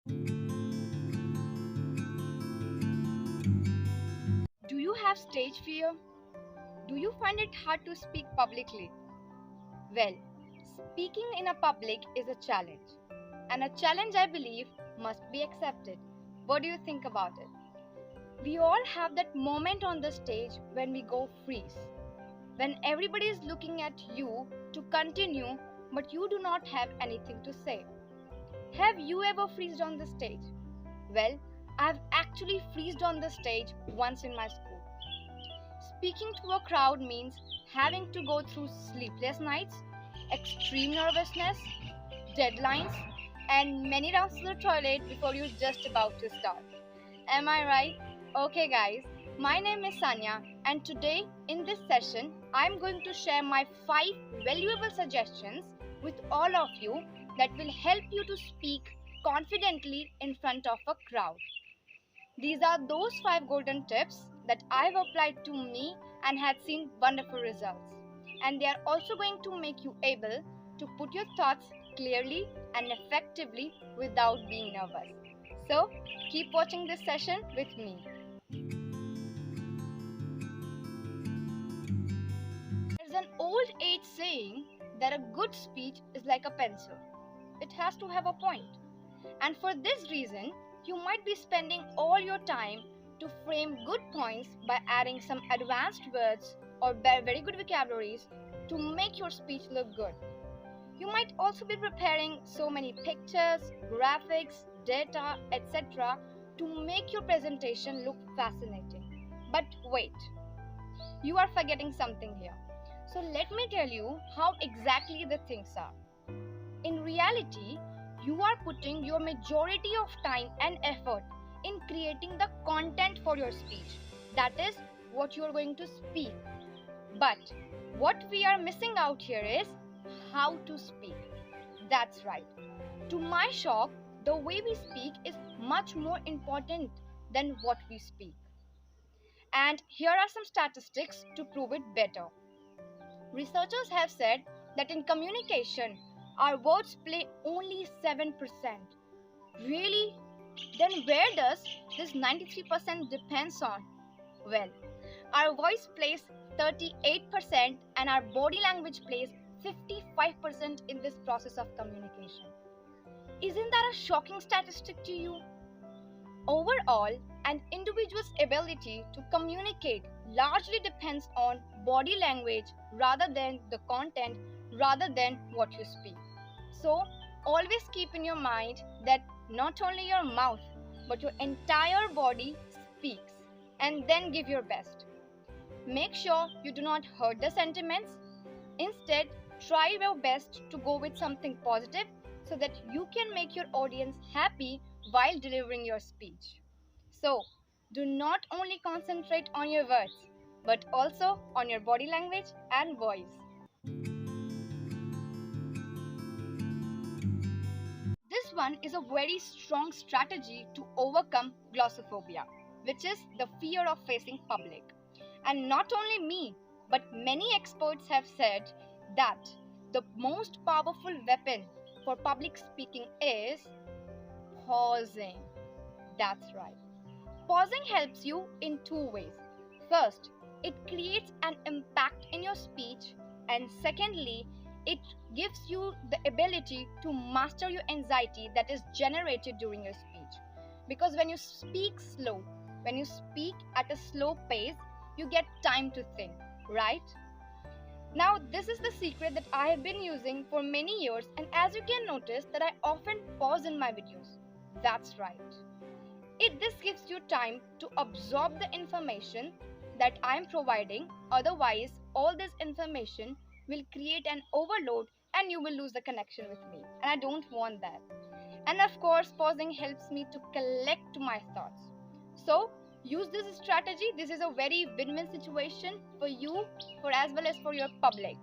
Do you have stage fear? Do you find it hard to speak publicly? Well, speaking in a public is a challenge, and a challenge I believe must be accepted. What do you think about it? We all have that moment on the stage when we go freeze, when everybody is looking at you to continue, but you do not have anything to say. Have you ever freezed on the stage? Well, I've actually freezed on the stage once in my school. Speaking to a crowd means having to go through sleepless nights, extreme nervousness, deadlines, and many rounds to the toilet before you're just about to start. Am I right? Okay, guys, my name is Sanya, and today in this session, I'm going to share my 5 valuable suggestions with all of you that will help you to speak confidently in front of a crowd. These are those 5 golden tips that I've applied to me and had seen wonderful results. And they are also going to make you able to put your thoughts clearly and effectively without being nervous. So, keep watching this session with me. There's an old age saying that a good speech is like a pencil. It has to have a point. And for this reason, you might be spending all your time to frame good points by adding some advanced words or very good vocabularies to make your speech look good. You might also be preparing so many pictures, graphics, data, etc. to make your presentation look fascinating. But wait, you are forgetting something here. So let me tell you how exactly the things are. In reality, you are putting your majority of time and effort in creating the content for your speech. That is what you are going to speak. But what we are missing out here is how to speak. That's right. To my shock, the way we speak is much more important than what we speak. And here are some statistics to prove it better. Researchers have said that in communication, our words play only 7%. Really? Then where does this 93% depends on? Well, our voice plays 38% and our body language plays 55% in this process of communication. Isn't that a shocking statistic to you? Overall, an individual's ability to communicate largely depends on body language rather than the content, rather than what you speak. So, always keep in your mind that not only your mouth but your entire body speaks, and then give your best. Make sure you do not hurt the sentiments. Instead, try your best to go with something positive so that you can make your audience happy while delivering your speech. So, do not only concentrate on your words, but also on your body language and voice. This one is a very strong strategy to overcome glossophobia, which is the fear of facing public. And not only me, but many experts have said that the most powerful weapon for public speaking is pausing. That's right. Pausing helps you in 2 ways. First, it creates an impact in your speech, and secondly, it gives you the ability to master your anxiety that is generated during your speech. Because when you speak slow, when you speak at a slow pace, you get time to think, right? Now, this is the secret that I have been using for many years, and as you can notice that I often pause in my videos. That's right. This gives you time to absorb the information that I am providing. Otherwise, all this information will create an overload and you will lose the connection with me. And I don't want that. And of course, pausing helps me to collect my thoughts. So, use this strategy. This is a very win-win situation for you, for as well as for your public.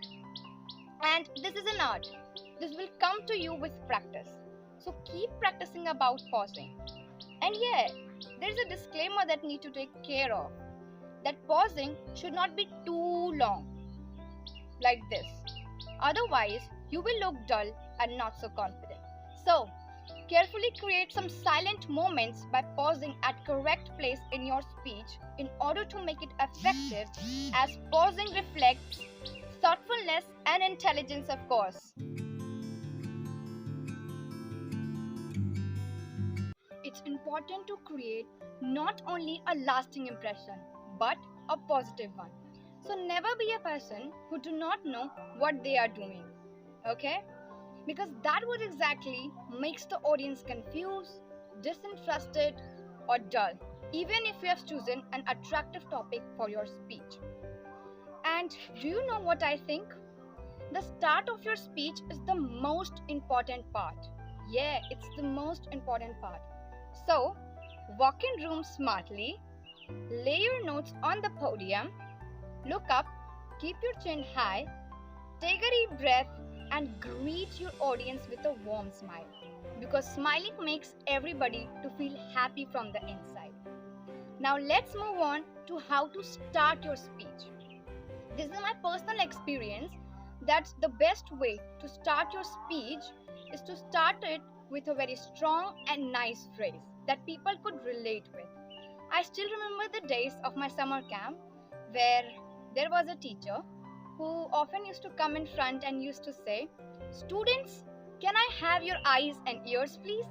And this is an art. This will come to you with practice. So keep practicing about pausing. And yeah, there's a disclaimer that need to take care of. That pausing should not be too long, like this. Otherwise, you will look dull and not so confident. So, Carefully create some silent moments by pausing at correct place in your speech in order to make it effective, as pausing reflects thoughtfulness and intelligence, of course. It's important to create not only a lasting impression but a positive one. So never be a person who do not know what they are doing. Okay? Because that would exactly makes the audience confused, disinterested, or dull, even if you have chosen an attractive topic for your speech. And do you know what I think? The start of your speech is the most important part. Yeah, it's the most important part. So, walk in room smartly, lay your notes on the podium, look up, keep your chin high, take a deep breath, and greet your audience with a warm smile. Because smiling makes everybody to feel happy from the inside. Now let's move on to how to start your speech. This is my personal experience that the best way to start your speech is to start it with a very strong and nice phrase that people could relate with. I still remember the days of my summer camp where there was a teacher who often used to come in front and used to say, "Students, can I have your eyes and ears, please?"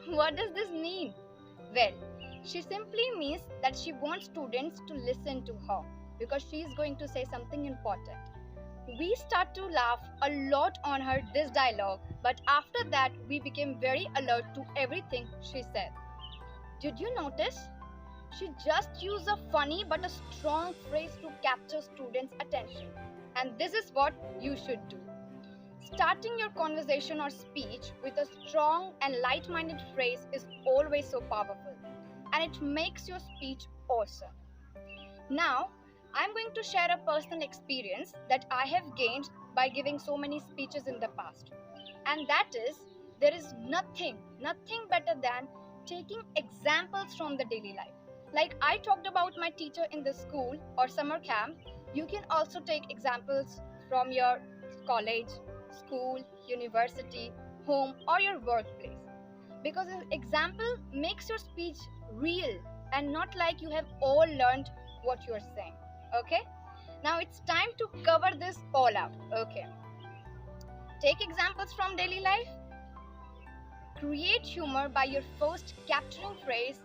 What does this mean? Well, she simply means that she wants students to listen to her because she is going to say something important. We start to laugh a lot on her this dialogue, but after that we became very alert to everything she said. Did you notice? She just used a funny but a strong phrase to capture students' attention. And this is what you should do. Starting your conversation or speech with a strong and light-minded phrase is always so powerful, and it makes your speech awesome. Now, I'm going to share a personal experience that I have gained by giving so many speeches in the past. And that is, there is nothing better than taking examples from the daily life. Like I talked about my teacher in the school or summer camp, you can also take examples from your college, school, university, home, or your workplace. Because an example makes your speech real and not like you have all learned what you are saying. Okay? Now it's time to cover this all out. Okay. Take examples from daily life. Create humor by your first capturing phrase.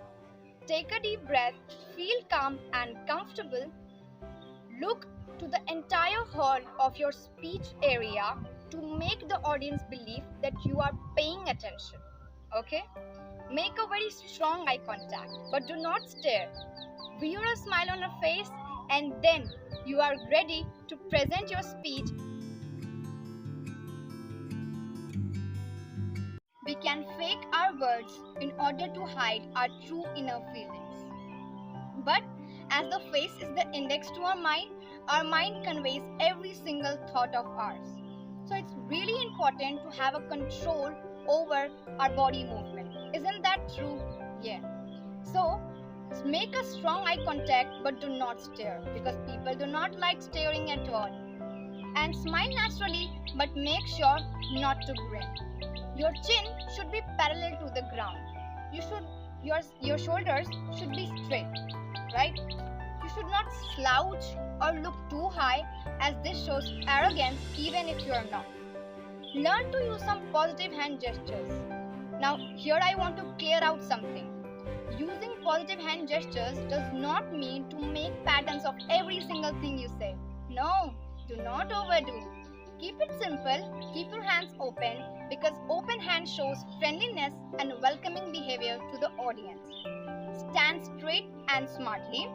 Take a deep breath, feel calm and comfortable. Look to the entire hall of your speech area to make the audience believe that you are paying attention. Okay? Make a very strong eye contact, but do not stare. Wear a smile on your face, and then you are ready to present your speech. We can fake our words in order to hide our true inner feelings. But as the face is the index to our mind conveys every single thought of ours. So it's really important to have a control over our body movement. Isn't that true? Yeah. So make a strong eye contact but do not stare because people do not like staring at all. And smile naturally but make sure not to grin. Your chin should be parallel to the ground. Your shoulders should be straight, right? You should not slouch or look too high as this shows arrogance even if you are not. Learn to use some positive hand gestures. Now here I want to clear out something. Using positive hand gestures does not mean to make patterns of every single thing you say. No, do not overdo. Keep it simple, keep your hands open because open hand shows friendliness and welcoming behavior to the audience. Stand straight and smartly.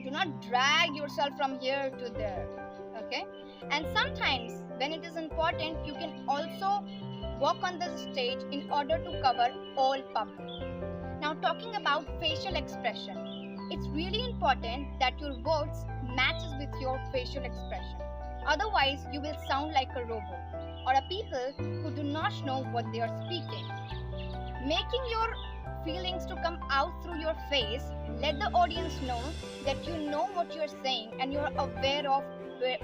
Do not drag yourself from here to there. Okay? And sometimes when it is important, you can also walk on the stage in order to cover all public. Now talking about facial expression, it's really important that your words matches with your facial expression. Otherwise, you will sound like a robot or a people who do not know what they are speaking. Making your feelings to come out through your face, let the audience know that you know what you are saying and you are aware of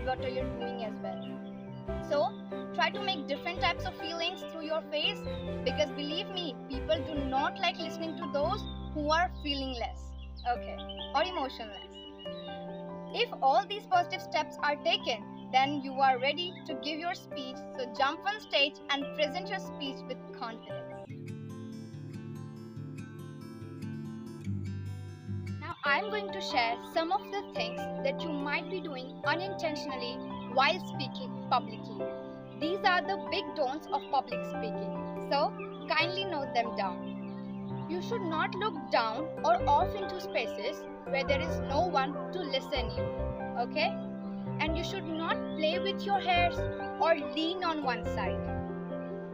what you are doing as well. So, try to make different types of feelings through your face, because believe me, people do not like listening to those who are feeling less, okay, or emotionless. If all these positive steps are taken, then you are ready to give your speech. So jump on stage and present your speech with confidence. Now I'm going to share some of the things that you might be doing unintentionally while speaking publicly. These are the big don'ts of public speaking. So kindly note them down. You should not look down or off into spaces where there is no one to listen you. Okay? And you should not play with your hairs or lean on one side.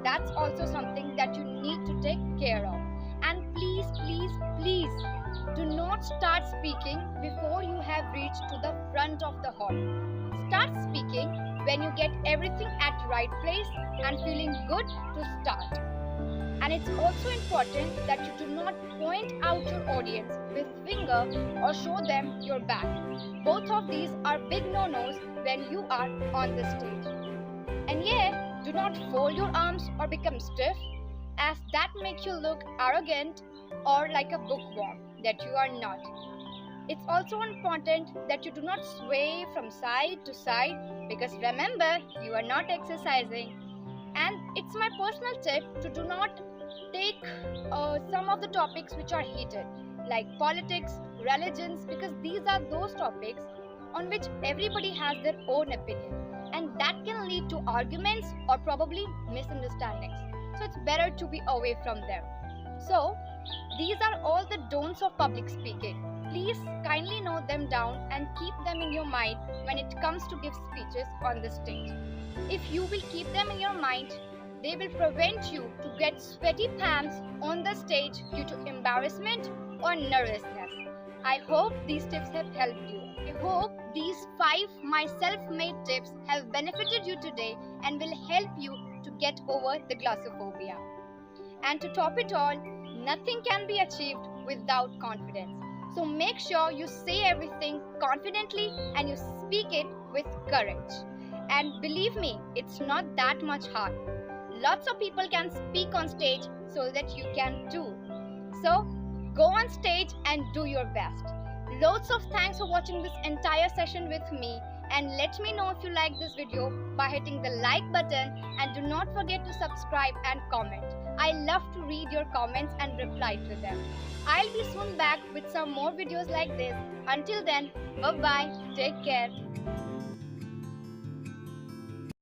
That's also something that you need to take care of. And please, please, please do not start speaking before you have reached to the front of the hall. Start speaking when you get everything at right place and feeling good to start. And it's also important that you do not point out your audience with finger or show them your back. Both of these are big no-nos when you are on the stage. And yeah, do not fold your arms or become stiff, as that makes you look arrogant or like a bookworm that you are not. It's also important that you do not sway from side to side, because remember, you are not exercising. And it's my personal tip to do not take some of the topics which are heated, like politics, religions, because these are those topics on which everybody has their own opinion, and that can lead to arguments or probably misunderstandings. So it's better to be away from them. So these are all the don'ts of public speaking. Please kindly note them down and keep them in your mind when it comes to give speeches on the stage. If you will keep them in your mind, they will prevent you to get sweaty palms on the stage due to embarrassment or nervousness. I hope these tips have helped you. I hope these 5 my self-made tips have benefited you today and will help you to get over the glossophobia. And to top it all, nothing can be achieved without confidence. So make sure you say everything confidently and you speak it with courage. And believe me, it's not that much hard. Lots of people can speak on stage, so that you can too. So go on stage and do your best. Loads of thanks for watching this entire session with me, and let me know if you like this video by hitting the like button, and do not forget to subscribe and comment. I love to read your comments and reply to them. I'll be soon back with some more videos like this. Until then, bye bye, take care.